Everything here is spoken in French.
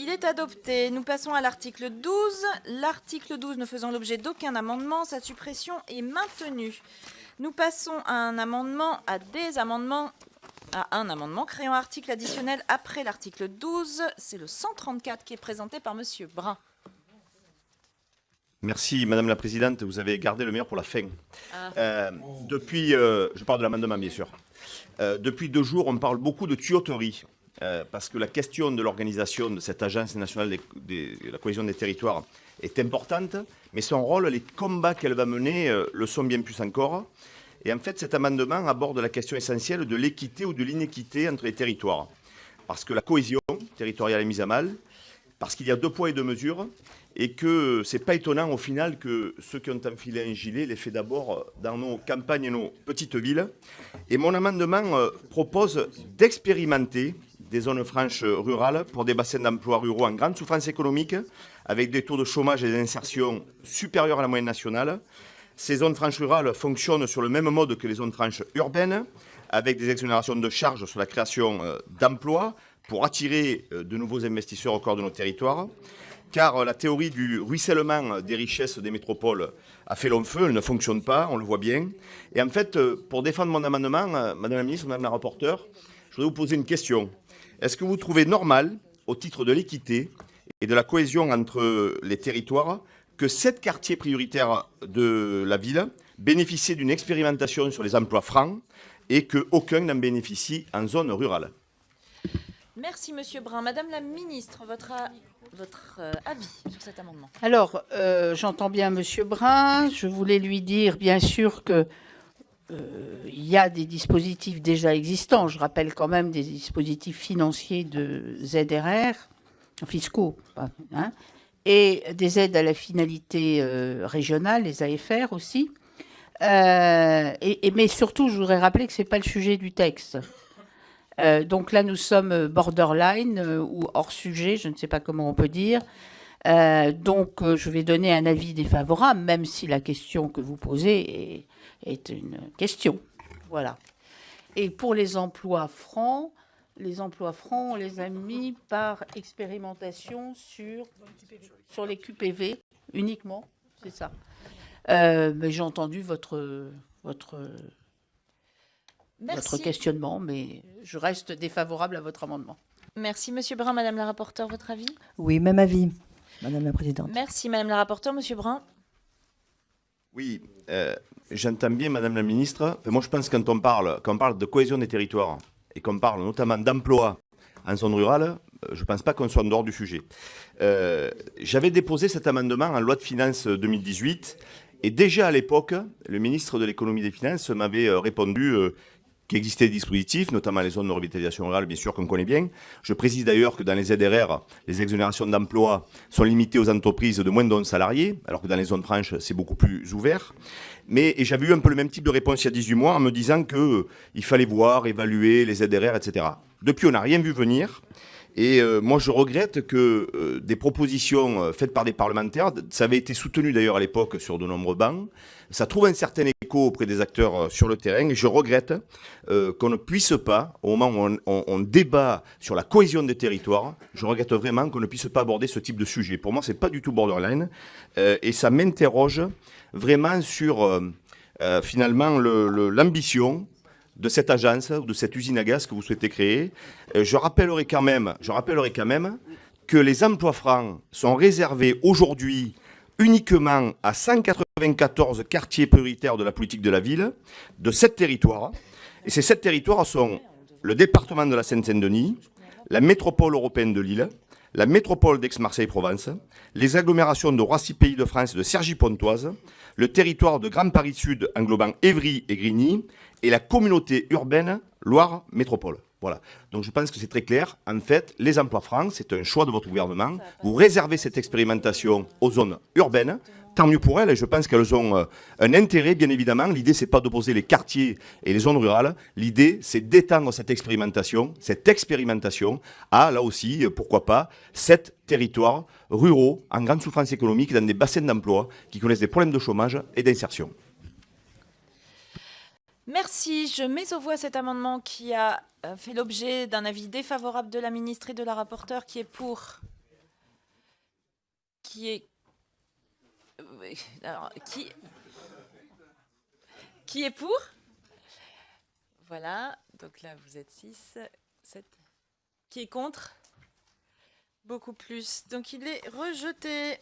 Il est adopté. Nous passons à l'article 12. L'article 12 ne faisant l'objet d'aucun amendement, sa suppression est maintenue. Nous passons à un amendement créant article additionnel après l'article 12. C'est le 134 qui est présenté par Monsieur Brun. Merci Madame la Présidente, vous avez gardé le meilleur pour la fin. Je parle de l'amendement bien sûr. Depuis 2 jours, on parle beaucoup de tuyauterie. Parce que la question de l'organisation de cette agence nationale de la cohésion des territoires est importante, mais son rôle, les combats qu'elle va mener le sont bien plus encore. Et en fait, cet amendement aborde la question essentielle de l'équité ou de l'inéquité entre les territoires. Parce que la cohésion territoriale est mise à mal, parce qu'il y a 2 poids et 2 mesures, et que ce n'est pas étonnant au final que ceux qui ont enfilé un gilet l'aient fait d'abord dans nos campagnes et nos petites villes. Et mon amendement propose d'expérimenter des zones franches rurales pour des bassins d'emploi ruraux en grande souffrance économique, avec des taux de chômage et d'insertion supérieurs à la moyenne nationale. Ces zones franches rurales fonctionnent sur le même mode que les zones franches urbaines, avec des exonérations de charges sur la création d'emplois pour attirer de nouveaux investisseurs au cœur de nos territoires. Car la théorie du ruissellement des richesses des métropoles a fait long feu, elle ne fonctionne pas, on le voit bien. Et en fait, pour défendre mon amendement, Madame la Ministre, Madame la Rapporteure, je voudrais vous poser une question. Est-ce que vous trouvez normal, au titre de l'équité et de la cohésion entre les territoires, que 7 quartiers prioritaires de la ville bénéficient d'une expérimentation sur les emplois francs et qu'aucun n'en bénéficie en zone rurale? Merci Monsieur Brun. Madame la Ministre, votre avis sur cet amendement. Alors, j'entends bien Monsieur Brun. Je voulais lui dire, bien sûr, que il y a des dispositifs déjà existants. Je rappelle quand même des dispositifs financiers de ZRR, fiscaux, hein, et des aides à la finalité régionale, les AFR aussi. Mais surtout, je voudrais rappeler que ce n'est pas le sujet du texte. Donc là, nous sommes borderline ou hors sujet, je ne sais pas comment on peut dire. Donc, je vais donner un avis défavorable, même si la question que vous posez est une question. Voilà. Et pour les emplois francs, on les a mis par expérimentation sur les QPV uniquement, c'est ça. Mais j'ai entendu votre questionnement, mais je reste défavorable à votre amendement. Merci Monsieur Brun. Madame la Rapporteure, votre avis? Oui, même avis, Madame la Présidente. Merci Madame la Rapporteure. Monsieur Brun. Oui, j'entends bien, Madame la Ministre. Moi, je pense que quand on parle de cohésion des territoires et qu'on parle notamment d'emploi en zone rurale, je ne pense pas qu'on soit en dehors du sujet. J'avais déposé cet amendement en loi de finances 2018 et déjà à l'époque, le ministre de l'économie et des finances m'avait répondu qu'il existait des dispositifs, notamment les zones de revitalisation rurale, bien sûr, qu'on connaît bien. Je précise d'ailleurs que dans les ZRR, les exonérations d'emploi sont limitées aux entreprises de moins de 11 salariés, alors que dans les zones franches, c'est beaucoup plus ouvert. Et j'avais eu un peu le même type de réponse il y a 18 mois en me disant qu'il fallait voir, évaluer les ZRR, etc. Depuis, on n'a rien vu venir. Et moi, je regrette que des propositions faites par des parlementaires, ça avait été soutenu d'ailleurs à l'époque sur de nombreux bancs, ça trouve un certain écho auprès des acteurs sur le terrain. Et je regrette qu'on ne puisse pas, au moment où on débat sur la cohésion des territoires, je regrette vraiment qu'on ne puisse pas aborder ce type de sujet. Pour moi, ce n'est pas du tout borderline. Et ça m'interroge vraiment sur finalement l'ambition de cette agence ou de cette usine à gaz que vous souhaitez créer. Je rappellerai quand même que les emplois francs sont réservés aujourd'hui uniquement à 194 quartiers prioritaires de la politique de la ville, de 7 territoires. Et ces 7 territoires sont le département de la Seine-Saint-Denis, la métropole européenne de Lille, la métropole d'Aix-Marseille-Provence, les agglomérations de Roissy-Pays de France et de Cergy-Pontoise, le territoire de Grand Paris Sud englobant Évry et Grigny, et la communauté urbaine Loire Métropole. Voilà. Donc je pense que c'est très clair. En fait, les emplois francs, c'est un choix de votre gouvernement. Vous réservez cette expérimentation aux zones urbaines. Tant mieux pour elles, et je pense qu'elles ont un intérêt, bien évidemment. L'idée, c'est pas d'opposer les quartiers et les zones rurales. L'idée, c'est d'étendre cette expérimentation à, là aussi, pourquoi pas, 7 territoires ruraux en grande souffrance économique, dans des bassins d'emploi qui connaissent des problèmes de chômage et d'insertion. Merci. Je mets aux voix cet amendement qui a fait l'objet d'un avis défavorable de la ministre et de la rapporteure, qui est pour. qui est... Alors, qui est pour? Voilà, donc là vous êtes 6, 7. Qui est contre? Beaucoup plus. Donc il est rejeté.